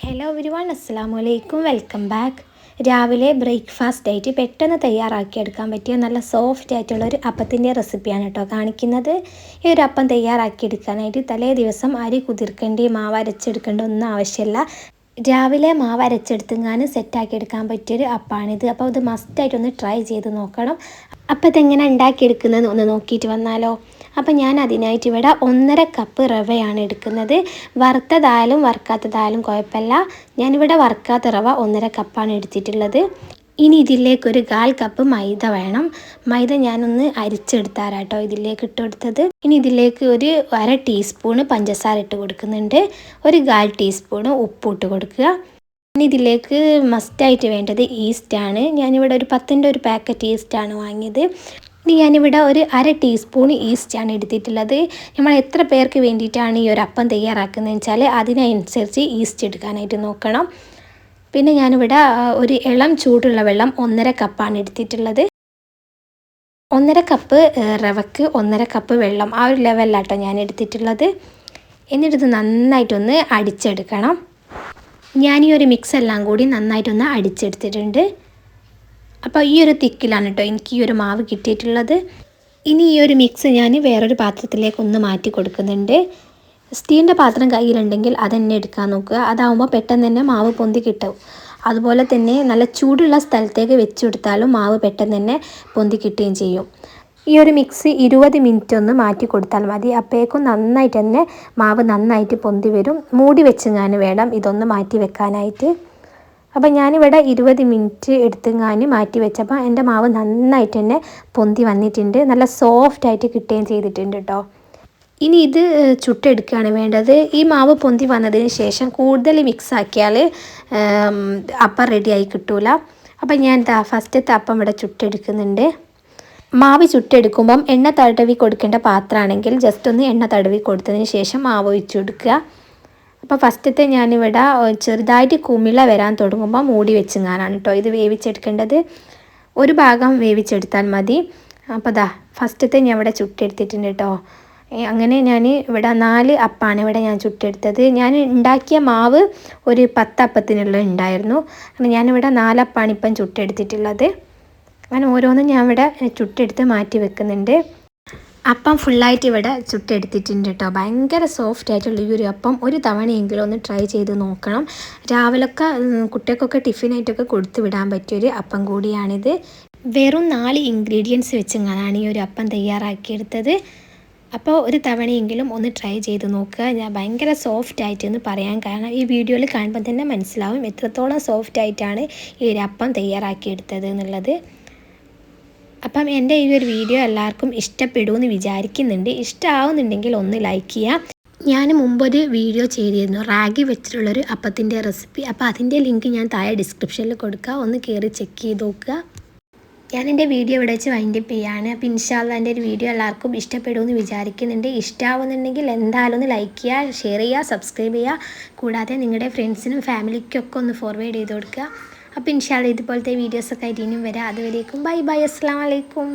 Hello everyone, അസ്സലാമു അലൈക്കും. Welcome back. രാവിലെ ബ്രേക്ക്ഫാസ്റ്റ് ആയിട്ട് പെട്ടെന്ന് തയ്യാറാക്കിയെടുക്കാൻ പറ്റിയ നല്ല സോഫ്റ്റ് ആയിട്ടുള്ളൊരു അപ്പത്തിൻ്റെ റെസിപ്പിയാണ് കേട്ടോ കാണിക്കുന്നത്. ഈ ഒരു അപ്പം തയ്യാറാക്കിയെടുക്കാനായിട്ട് തലേ ദിവസം അരി കുതിർക്കേണ്ടി മാവ് അരച്ചെടുക്കേണ്ട ഒന്നും ആവശ്യമില്ല. രാവിലെ മാവ് അരച്ചെടുത്തെങ്ങാനും സെറ്റാക്കി എടുക്കാൻ പറ്റിയൊരു അപ്പാണിത്. അപ്പോൾ ഇത് മസ്റ്റായിട്ടൊന്ന് ട്രൈ ചെയ്ത് നോക്കണം. അപ്പോൾ ഇതെങ്ങനെ ഉണ്ടാക്കിയെടുക്കുന്നത് ഒന്ന് നോക്കിയിട്ട് വന്നാലോ. അപ്പോൾ ഞാൻ അതിനായിട്ട് ഇവിടെ 1.5 കപ്പ് റവയാണ് എടുക്കുന്നത്. വറുത്തതായാലും വറുക്കാത്തതായാലും കുഴപ്പമില്ല. ഞാനിവിടെ വറുക്കാത്ത റവ 1.5 കപ്പാണ് എടുത്തിട്ടുള്ളത്. ഇനി ഇതിലേക്ക് 1/4 കപ്പ് മൈദ വേണം. മൈദ ഞാനൊന്ന് അരിച്ചെടുത്താരാട്ടോ ഇതിലേക്ക് ഇട്ട് കൊടുത്തത്. ഇനി ഇതിലേക്ക് 1/2 ടീസ്പൂണ് പഞ്ചസാര ഇട്ട് കൊടുക്കുന്നുണ്ട്. 1/4 ടീസ്പൂണ് ഉപ്പ് ഇട്ട് കൊടുക്കുക. ഇനി ഇതിലേക്ക് മസ്റ്റായിട്ട് വേണ്ടത് ഈസ്റ്റാണ്. ഞാനിവിടെ ഒരു 10ൻ്റെ ഒരു പാക്കറ്റ് ഈസ്റ്റാണ് വാങ്ങിയത്. ഇനി ഞാനിവിടെ 1/2 ടീസ്പൂൺ ഈസ്റ്റാണ് എടുത്തിട്ടുള്ളത്. നമ്മൾ എത്ര പേർക്ക് വേണ്ടിയിട്ടാണ് ഈ ഒരു അപ്പം തയ്യാറാക്കുന്നതെന്ന് വെച്ചാൽ അതിനനുസരിച്ച് ഈസ്റ്റ് എടുക്കാനായിട്ട് നോക്കണം. പിന്നെ ഞാനിവിടെ ഒരു ഇളം ചൂടുള്ള വെള്ളം 1.5 കപ്പാണ് എടുത്തിട്ടുള്ളത്. 1.5 കപ്പ് റവക്ക് 1.5 കപ്പ് വെള്ളം, ആ ഒരു ലെവലിലാട്ടോ ഞാൻ എടുത്തിട്ടുള്ളത്. എന്നിട്ട് നന്നായിട്ടൊന്ന് അടിച്ചെടുക്കണം. ഞാൻ ഈ ഒരു മിക്സ് എല്ലാം കൂടി നന്നായിട്ടൊന്ന് അടിച്ചെടുത്തിട്ടുണ്ട്. അപ്പോൾ ഈ ഒരു തിക്കിലാണ് കേട്ടോ എനിക്ക് ഈ ഒരു മാവ് കിട്ടിയിട്ടുള്ളത്. ഇനി ഈ ഒരു മിക്സ് ഞാൻ വേറൊരു പാത്രത്തിലേക്ക് ഒന്ന് മാറ്റി കൊടുക്കുന്നുണ്ട്. സ്റ്റീലിൻ്റെ പാത്രം കയ്യിലുണ്ടെങ്കിൽ അതന്നെ എടുക്കാൻ നോക്കുക. അതാവുമ്പോൾ പെട്ടെന്ന് തന്നെ മാവ് പൊന്തി കിട്ടും. അതുപോലെ തന്നെ നല്ല ചൂടുള്ള സ്ഥലത്തേക്ക് വെച്ച് കൊടുത്താലും മാവ് പെട്ടെന്ന് തന്നെ പൊന്തി കിട്ടുകയും ചെയ്യും. ഈ ഒരു മിക്സ് 20 മിനിറ്റ് ഒന്ന് മാറ്റി കൊടുത്താൽ മതി. അപ്പോഴേക്കും നന്നായിട്ട് തന്നെ മാവ് നന്നായിട്ട് പൊന്തി വരും. മൂടി വെച്ചെങ്ങാനും വേണം ഇതൊന്ന് മാറ്റി വെക്കാനായിട്ട്. അപ്പോൾ ഞാനിവിടെ 20 മിനിറ്റ് എടുത്തെങ്ങാനും മാറ്റി വെച്ചപ്പോൾ എൻ്റെ മാവ് നന്നായിട്ട് തന്നെ പൊന്തി വന്നിട്ടുണ്ട്. നല്ല സോഫ്റ്റായിട്ട് കിട്ടുകയും ചെയ്തിട്ടുണ്ട് കേട്ടോ. ഇനി ഇത് ചുട്ടെടുക്കുകയാണ് വേണ്ടത്. ഈ മാവ് പൊന്തി വന്നതിന് ശേഷം കൂടുതൽ മിക്സ് ആക്കിയാൽ അപ്പം റെഡിയായി കിട്ടൂല. അപ്പം ഞാൻ ഫസ്റ്റത്തെ അപ്പം ഇവിടെ ചുട്ടെടുക്കുന്നുണ്ട്. മാവ് ചുട്ടെടുക്കുമ്പം എണ്ണ തടവി കൊടുക്കേണ്ട പാത്രമാണെങ്കിൽ ജസ്റ്റ് ഒന്ന് എണ്ണ തടവി കൊടുത്തതിന് ശേഷം മാവ് ഒഴിച്ചു കൊടുക്കുക. അപ്പോൾ ഫസ്റ്റത്തെ ഞാനിവിടെ ചെറുതായിട്ട് കുമിള വരാൻ തുടങ്ങുമ്പോൾ മൂടി വെച്ചെങ്ങാനാണ് കേട്ടോ ഇത് വേവിച്ചെടുക്കേണ്ടത്. ഒരു ഭാഗം വേവിച്ചെടുത്താൽ മതി. അപ്പോൾ ഫസ്റ്റത്തെ ഞാൻ ഇവിടെ ചുട്ടെടുത്തിട്ടുണ്ട് കേട്ടോ. അങ്ങനെ ഞാൻ ഇവിടെ 4 അപ്പാണ് ഇവിടെ ഞാൻ ചുട്ടെടുത്തത്. ഞാൻ ഉണ്ടാക്കിയ മാവ് ഒരു 10 അപ്പത്തിനുള്ള ഉണ്ടായിരുന്നു. അങ്ങനെ ഞാനിവിടെ 4 അപ്പാണ് ഇപ്പം ചുട്ടെടുത്തിട്ടുള്ളത്. അങ്ങനെ ഓരോന്നും ഞാൻ ഇവിടെ ചുട്ടെടുത്ത് മാറ്റി വെക്കുന്നുണ്ട്. അപ്പം ഫുള്ളായിട്ട് ഇവിടെ ചുട്ടെടുത്തിട്ടുണ്ട് കേട്ടോ. ഭയങ്കര സോഫ്റ്റ് ആയിട്ടുള്ള ഈ ഒരു അപ്പം ഒരു തവണയെങ്കിലും ഒന്ന് ട്രൈ ചെയ്ത് നോക്കണം. രാവിലൊക്കെ കുട്ടികൾക്കൊക്കെ ടിഫിനായിട്ടൊക്കെ കൊടുത്തു വിടാൻ പറ്റിയൊരു അപ്പം കൂടിയാണിത്. വെറും 4 ഇൻഗ്രീഡിയൻസ് വെച്ചെങ്ങാനാണ് ഈ ഒരു അപ്പം തയ്യാറാക്കിയെടുത്തത്. അപ്പോൾ ഒരു തവണയെങ്കിലും ഒന്ന് ട്രൈ ചെയ്ത് നോക്കുക. ഞാൻ ഭയങ്കര സോഫ്റ്റ് ആയിട്ടെന്ന് പറയാൻ കാരണം ഈ വീഡിയോയിൽ കാണുമ്പോൾ തന്നെ മനസ്സിലാവും എത്രത്തോളം സോഫ്റ്റ് ആയിട്ടാണ് ഈ ഒരു അപ്പം തയ്യാറാക്കിയെടുത്തത് എന്നുള്ളത്. അപ്പം എൻ്റെ ഈ ഒരു വീഡിയോ എല്ലാവർക്കും ഇഷ്ടപ്പെടുമെന്ന് വിചാരിക്കുന്നുണ്ട്. ഇഷ്ടമാവുന്നുണ്ടെങ്കിൽ ഒന്ന് ലൈക്ക് ചെയ്യുക. ഞാൻ മുമ്പൊരു വീഡിയോ ചെയ്തിരുന്നു റാഗി വെച്ചിട്ടുള്ളൊരു അപ്പത്തിൻ്റെ റെസിപ്പി. അപ്പോൾ അതിൻ്റെ ലിങ്ക് ഞാൻ താഴെ ഡിസ്ക്രിപ്ഷനിൽ കൊടുക്കുക. ഒന്ന് കയറി ചെക്ക് ചെയ്ത് നോക്കുക. ഞാൻ എൻ്റെ വീഡിയോ ഇവിടെ വെച്ച് വൈൻഡപ്പ് ചെയ്യാണ്. അപ്പോൾ ഇൻഷാ അല്ലാഹ് എൻ്റെ ഒരു വീഡിയോ എല്ലാവർക്കും ഇഷ്ടപ്പെടുമെന്ന് വിചാരിക്കുന്നുണ്ട്. ഇഷ്ടമാവുന്നുണ്ടെങ്കിൽ എന്തായാലും ഒന്ന് ലൈക്ക് ചെയ്യുക, ഷെയർ ചെയ്യുക, സബ്സ്ക്രൈബ് ചെയ്യുക. കൂടാതെ നിങ്ങളുടെ ഫ്രണ്ട്സിനും ഫാമിലിക്കൊക്കെ ഒന്ന് ഫോർവേഡ് ചെയ്ത് കൊടുക്കുക. അപ്പോൾ ഇൻഷാ അല്ലാഹ് ഇതുപോലത്തെ വീഡിയോസൊക്കെ ആയിട്ട് ഇനിയും വരാം. അതുവരേക്കും ബൈ ബൈ, അസ്സലാമു അലൈക്കും.